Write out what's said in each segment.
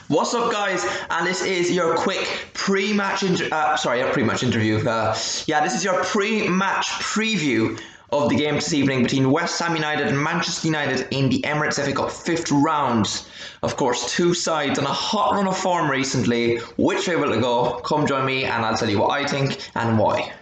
What's up, guys? And this is your quick pre-match interview. This is your pre-match preview of the game this evening between West Ham United and Manchester United in the Emirates FA Cup fifth round. Of course, two sides on a hot run of form recently. Which way will it go? Come join me and I'll tell you what I think and why.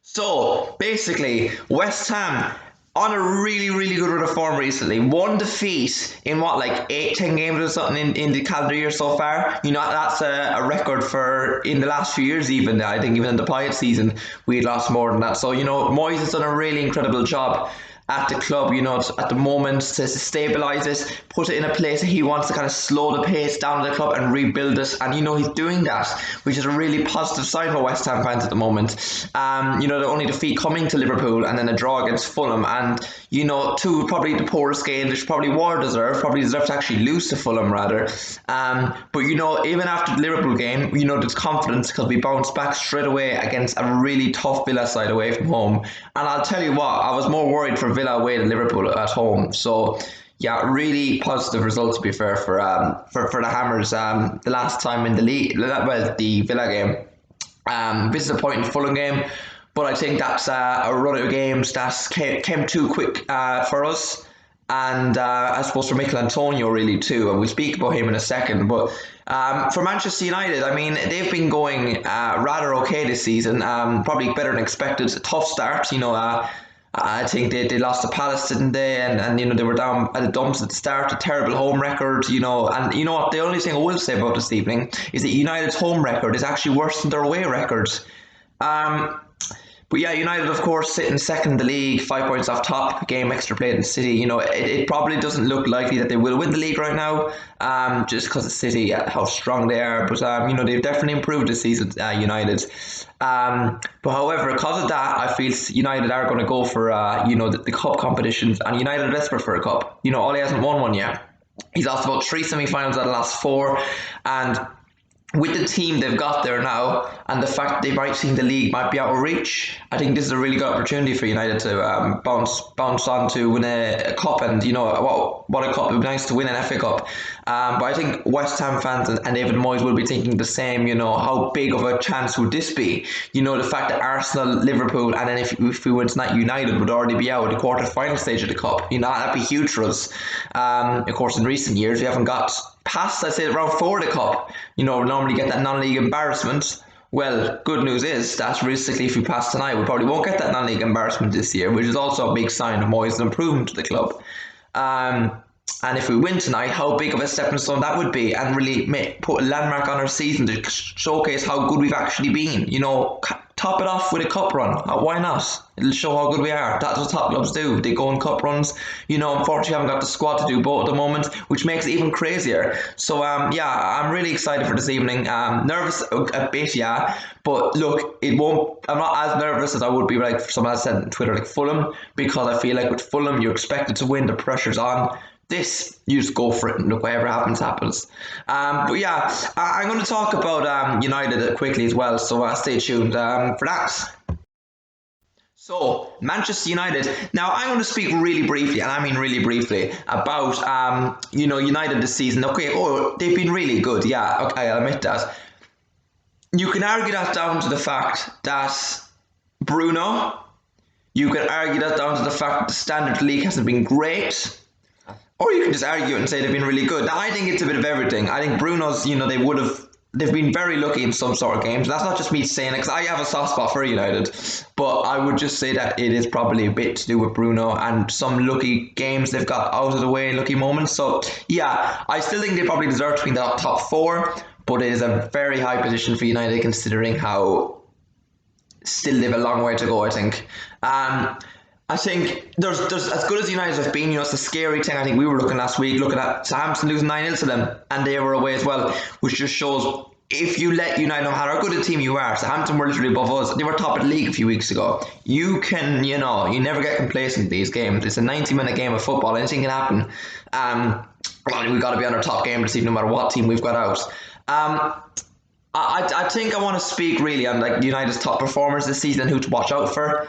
So, basically, West Ham on a really good run of form recently. One defeat in 8-10 games or something in the calendar year so far. You know, that's a record for in the last few years even. I think even in the pilot season we lost more than that. So, Moyes has done a really incredible job at the club, at the moment to stabilise it, put it in a place that he wants to kind of slow the pace down to the club and rebuild it. And, he's doing that, which is a really positive sign for West Ham fans at the moment. The only defeat coming to Liverpool and then a draw against Fulham. And, two probably the poorest games, which probably probably deserve to actually lose to Fulham rather. But, even after the Liverpool game, there's confidence because we bounced back straight away against a really tough Villa side away from home. And I'll tell you what, I was more worried for Villa away than Liverpool at home. So yeah, really positive result to be fair for the Hammers. The last time in the league, the Villa game. Disappointing Fulham game, but I think that's a run of games that came too quick for us. And I suppose for Mikel Antonio really too, and we'll speak about him in a second. But for Manchester United, I mean, they've been going rather okay this season, probably better than expected. A tough start, I think they lost to Palace, didn't they? And they were down at the dumps at the start, a terrible home record, and you know what, the only thing I will say about this evening is that United's home record is actually worse than their away record. But yeah, United, of course, sitting second in the league, 5 points off top, game extra played in City. It probably doesn't look likely that they will win the league right now, just because of City, how strong they are. But, they've definitely improved this season, United. But however, because of that, I feel United are going to go for, the cup competitions, and United are desperate for a cup. Ole hasn't won one yet. He's lost about 3 semi-finals out of the last 4, and with the team they've got there now, and the fact they might think the league might be out of reach, I think this is a really good opportunity for United to bounce on to win a cup. And what a cup! It would be nice to win an FA Cup. But I think West Ham fans and David Moyes will be thinking the same. How big of a chance would this be? The fact that Arsenal, Liverpool, and then if we went tonight, United would already be out at the quarter-final stage of the cup. That'd be huge for us. Of course, in recent years we haven't got past, I'd say, round 4 of the cup. Normally get that non-league embarrassment. Well, good news is that realistically, if we pass tonight, we probably won't get that non-league embarrassment this year, which is also a big sign of Moyes' improvement to the club. And if we win tonight, how big of a stepping stone that would be, and really put a landmark on our season to showcase how good we've actually been. Top it off with a cup run. Why not? It'll show how good we are. That's what top clubs do. They go on cup runs. Unfortunately, I haven't got the squad to do both at the moment, which makes it even crazier. So, I'm really excited for this evening. Nervous a bit, yeah. But look, I'm not as nervous as I would be like someone has said on Twitter, like Fulham, because I feel like with Fulham, you're expected to win. The pressure's on. This, you just go for it and look, whatever happens. But yeah, I'm going to talk about United quickly as well, so stay tuned for that. So, Manchester United. Now, I'm going to speak really briefly, and I mean really briefly, about United this season. Okay, they've been really good. Yeah, okay, I'll admit that. You can argue that down to the fact that Bruno. You can argue that down to the fact that the standard of the league hasn't been great. Or you can just argue it and say they've been really good. Now, I think it's a bit of everything. I think Bruno's, they've been very lucky in some sort of games. That's not just me saying it, because I have a soft spot for United. But I would just say that it is probably a bit to do with Bruno and some lucky games they've got out of the way, lucky moments. So, yeah, I still think they probably deserve to be in the top 4. But it is a very high position for United considering how still they have a long way to go, I think. I think there's as good as United have been, it's a scary thing. I think we were looking last week, looking at Southampton losing 9-0 to them, and they were away as well, which just shows if you let United know how good a team you are. Southampton were literally above us. They were top of the league a few weeks ago. You can, you never get complacent in these games. It's a 90-minute game of football. Anything can happen. We've got to be on our top game this evening, no matter what team we've got out. I think I want to speak really on United's top performers this season, who to watch out for.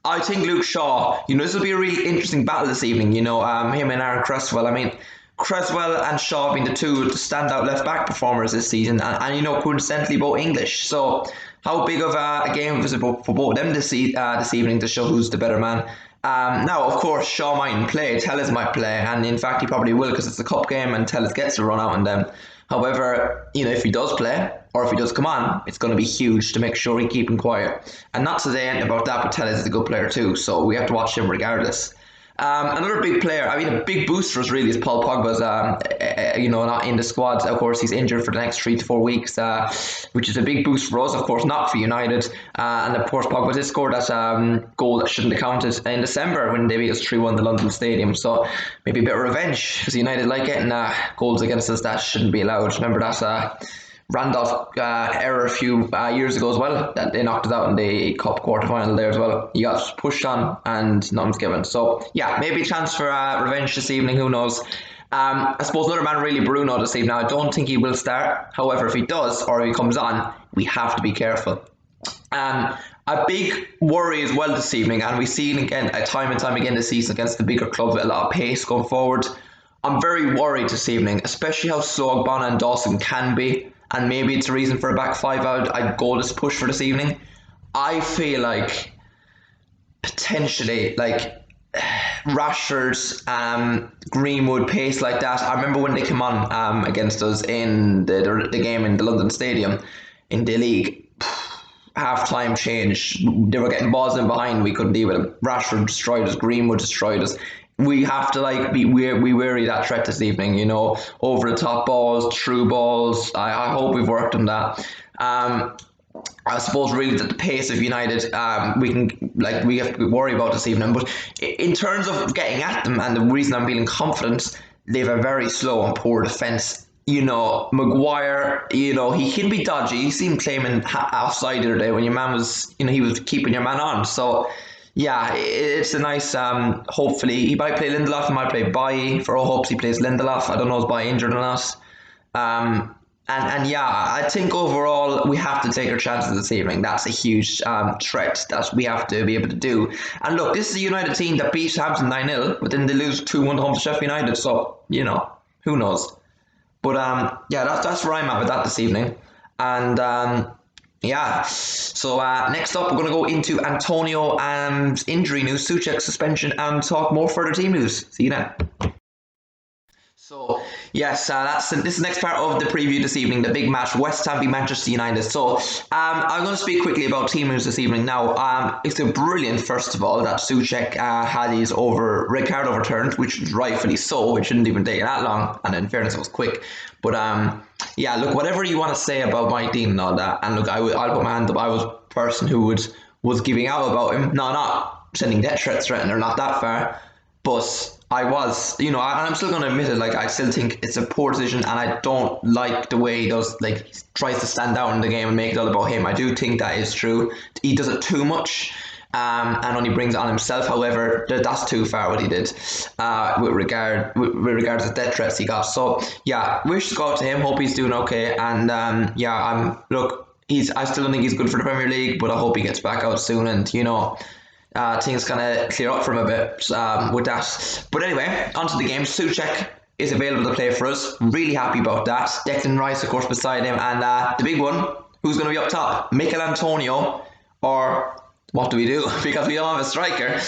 I think Luke Shaw, this will be a really interesting battle this evening, him and Aaron Cresswell. I mean, Creswell and Shaw being the two standout left back performers this season, and coincidentally both English. So how big of a game was it for both of them this evening to show who's the better man? Now, of course, Shaw mightn't play, Tellez might play, and in fact he probably will because it's a cup game and Tellez gets to run out on them. However, if he does play or if he does come on, it's going to be huge to make sure he keep him quiet. And not to say anything about that, but Tellez is a good player too, so we have to watch him regardless. Another big player, a big boost for us really is Paul Pogba's, not in the squad. Of course, he's injured for the next 3 to 4 weeks, which is a big boost for us. Of course, not for United. And of course, Pogba did score that goal that shouldn't have counted in December when they beat us 3-1 the London Stadium. So maybe a bit of revenge because United like getting goals against us that shouldn't be allowed. Remember that Randolph error a few years ago as well, that they knocked us out in the cup quarter-final there as well. He got pushed on and none's given. So yeah, maybe a chance for revenge this evening, who knows. I suppose another man really, Bruno, this evening. I don't think he will start. However, if he does or if he comes on, we have to be careful. A big worry as well this evening, and we've seen again time and time again this season against the bigger clubs, a lot of pace going forward. I'm very worried this evening, especially how slow Ogbonna and Dawson can be. And maybe it's a reason for a back five I'd go this push for this evening. I feel like potentially Rashford's Greenwood pace like that. I remember when they came on against us in the game in the London Stadium in the league. Half time change. They were getting balls in behind. We couldn't deal with them. Rashford destroyed us. Greenwood destroyed us. We have to be wary of that threat this evening, over the top balls, through balls. I hope we've worked on that. I suppose really that the pace of United, we have to worry about this evening. But in terms of getting at them, and the reason I'm feeling confident, they have a very slow and poor defence. Maguire, he can be dodgy. You see him claiming offside the other day when your man was, he was keeping your man on. So yeah, it's a nice, hopefully, he might play Lindelof, he might play Bailly. For all hopes he plays Lindelof. I don't know if Bailly injured or not. And yeah, I think overall we have to take our chances this evening. That's a huge threat that we have to be able to do. And look, this is a United team that beat Hampton 9-0, but then they lose 2-1 home to Sheffield United. So, who knows. But yeah, that's where I'm at with that this evening. And yeah, so next up we're going to go into Antonio's injury news, Souček suspension, and talk more further team news. See you then. So yes, this is the next part of the preview this evening, the big match, Westham v Manchester United. So I'm going to speak quickly about team news this evening. Now, it's a brilliant, first of all, that Souček had his red card overturned, which was rightfully so. It shouldn't even take that long, and in fairness, it was quick. But yeah, look, whatever you want to say about Mike Dean and all that, and look, I'll put my hand up. I was a person who was giving out about him. No, not sending death threats, or not that far, but I was, and I'm still going to admit it, I still think it's a poor decision, and I don't like the way he does, he tries to stand out in the game and make it all about him. I do think that is true. He does it too much, and only brings it on himself. However, that's too far what he did, with regards to death threats he got. So, yeah, wish to go out to him, hope he's doing okay, and yeah, I still don't think he's good for the Premier League, but I hope he gets back out soon, and, things kind of clear up for him a bit with that. But anyway, onto the game. Souček is available to play for us. Really happy about that. Declan Rice, of course, beside him. And the big one, who's going to be up top? Mikel Antonio, or what do we do? Because we don't have a striker.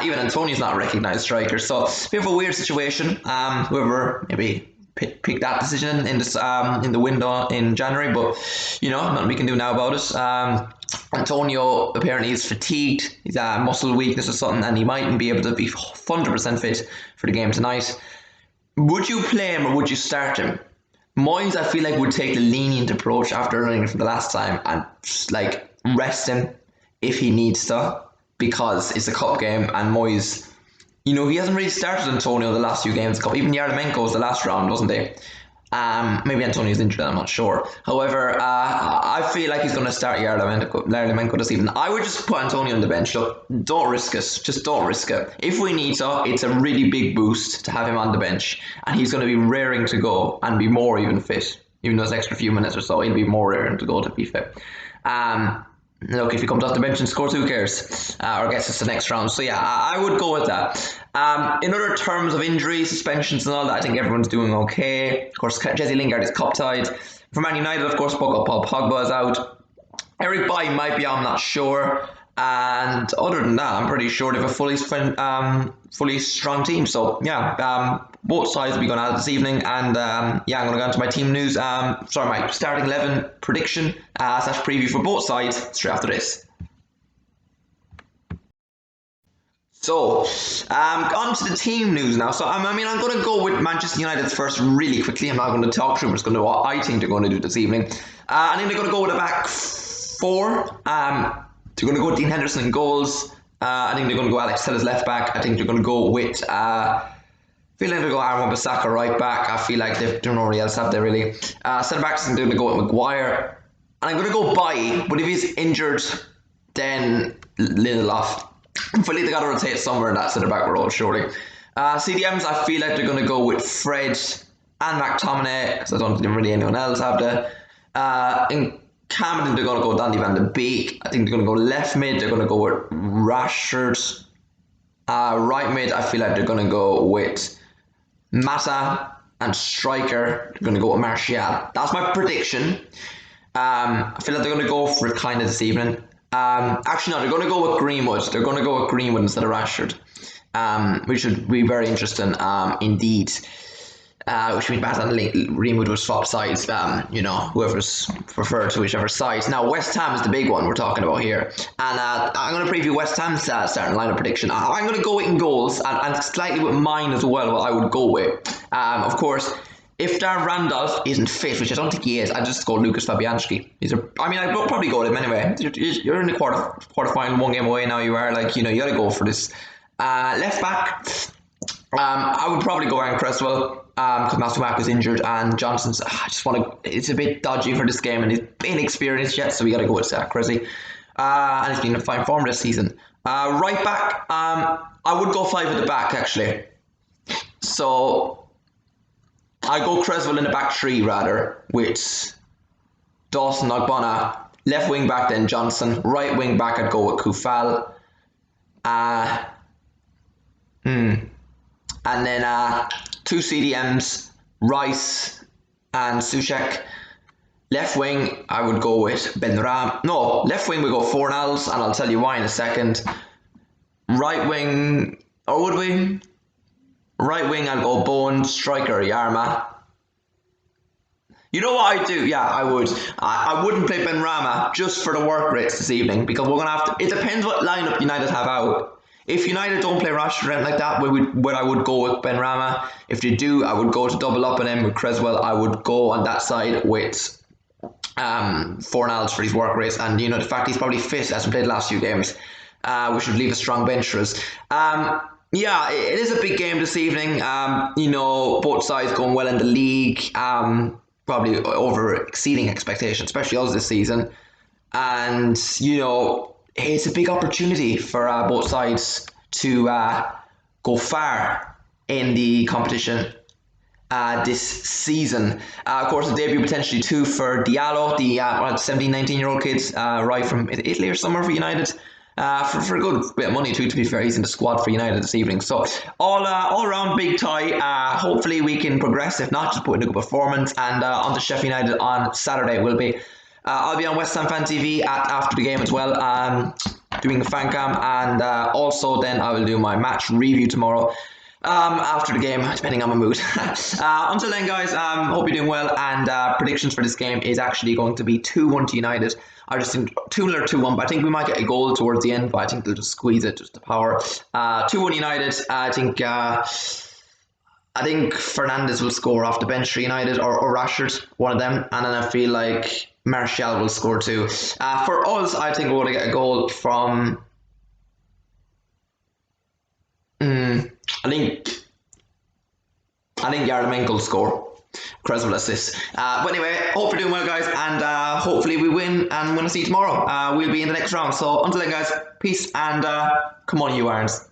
Even Antonio's not a recognised striker. So, a bit of a weird situation. Whoever maybe pick that decision in the window in January. But, nothing we can do now about it. Antonio apparently is fatigued. He's a muscle weakness or something, and he mightn't be able to be 100% fit for the game tonight. Would you play him or would you start him? Moyes, I feel like, would take the lenient approach after learning from the last time and just, rest him if he needs to, because it's a cup game, and Moyes, he hasn't really started Antonio the last few games of the cup. Even Yarmolenko was the last round, wasn't he? Maybe Antonio's injured, I'm not sure. However, I feel like he's going to start Yarmolenko this evening. I would just put Antonio on the bench. Look, don't risk it. Just don't risk it. If we need to, it's a really big boost to have him on the bench. And he's going to be raring to go and be more even fit. Even those extra few minutes or so, he'll be more raring to go to be fit. Look, if he comes off the bench and scores, who cares? Or gets us the next round. So yeah, I would go with that. In other terms of injuries, suspensions and all that, I think everyone's doing okay. Of course, Jesse Lingard is cup tied. For Man United, of course, Paul Pogba is out. Eric Bailly might be, I'm not sure. And other than that, I'm pretty sure they have a fully strong team. So yeah, both sides will be going at it this evening. And yeah, I'm going to go into my team news. My starting 11 prediction slash preview for both sides straight after this. So, on to the team news now. So, I'm going to go with Manchester United first really quickly. I'm not going to talk through them. I'm just going to do what I think they're going to do this evening. I think they're going to go with a back four. They're going to go with Dean Henderson in goals. I think they're going to go Alex Telles left back. I think they're going to go with I feel like they're going to go Aaron Wan-Bissaka right back. I feel like they don't know what else have they really. Centre backs, they're going to go with Maguire. And I'm going to go Bailly, but if he's injured, then Lindelof. I feel like they got to rotate somewhere in that centre back role, surely. CDMs, I feel like they're going to go with Fred and McTominay, because I don't think really anyone else have there. In Cam, I think they're going to go Donny van de Beek. I think they're going to go left mid. They're going to go with Rashford. Right mid, I feel like they're going to go with Mata. And striker, they're going to go with Martial. That's my prediction. I feel like they're going to go for it kind of this evening. Actually, no, they're going to go with Greenwood. They're going to go with Greenwood instead of Rashford. Which would be very interesting indeed. Which means better than Greenwood would swap sides, whoever's preferred to whichever side. Now, West Ham is the big one we're talking about here. And I'm going to preview West Ham's starting lineup prediction. I'm going to go in goals and slightly with mine as well, what I would go with. Of course, if Darren Randolph isn't fit, which I don't think he is, I'd just go Lucas Fabianski. I'd probably go with him anyway. You're in the quarterfinal, one game away now. You are you got to go for this. Left back, I would probably go Aaron Cresswell because Matthew Mack is injured and Johnson's. It's a bit dodgy for this game and he's inexperienced yet, so we got to go with Cressy. And he's been in fine form this season. Right back, I would go 5 at the back actually. So I go Cresswell in the back 3 rather, with Dawson Ogbonna. Left wing back then Johnson. Right wing back I'd go with Kufal. And then 2 CDMs, Rice and Soucek. Left wing I would go with Benrahma. No, left wing we go Fornals, and I'll tell you why in a second. Right wing, or would we? Right wing I'd go Bowen, striker Yarma. You know what I'd do? Yeah, I would. I wouldn't play Benrahma just for the work rates this evening, because we're going to have to. It depends what lineup United have out. If United don't play Rashford or anything like that, where I would go with Benrahma. If they do, I would go to double up on him with Cresswell. I would go on that side with Fornals for his work rates, and the fact he's probably fit, hasn't played the last few games, which would leave a strong bench for us. Yeah, it is a big game this evening. Both sides going well in the league, probably over exceeding expectations, especially us this season, and it's a big opportunity for both sides to go far in the competition this season. Of course, the debut potentially too for Diallo, the 17, 19-year-old kids, right from Italy or somewhere for United. For a good bit of money too, to be fair. He's in the squad for United this evening. So all around big tie. Hopefully we can progress. If not, just put in a good performance. And on to Sheffield United on Saturday will be. I'll be on West Ham Fan TV after the game as well, doing a fan cam, and also then I will do my match review tomorrow after the game, depending on my mood. Until then, guys, hope you're doing well, and predictions for this game is actually going to be 2-1 to United. I just think 2-0 or 2-1, but I think we might get a goal towards the end, but I think they'll just squeeze it, just the power. 2-1 United. I think Fernandes will score off the bench for United, or Rashford, one of them, and then I feel like Martial will score too. For us, I think we're going to get a goal from. I think Yarmolenko will score. Cresswell assist. But anyway, hope you're doing well, guys, and hopefully we win, and we're going to see you tomorrow. We'll be in the next round. So until then, guys, peace, and come on, you Irons.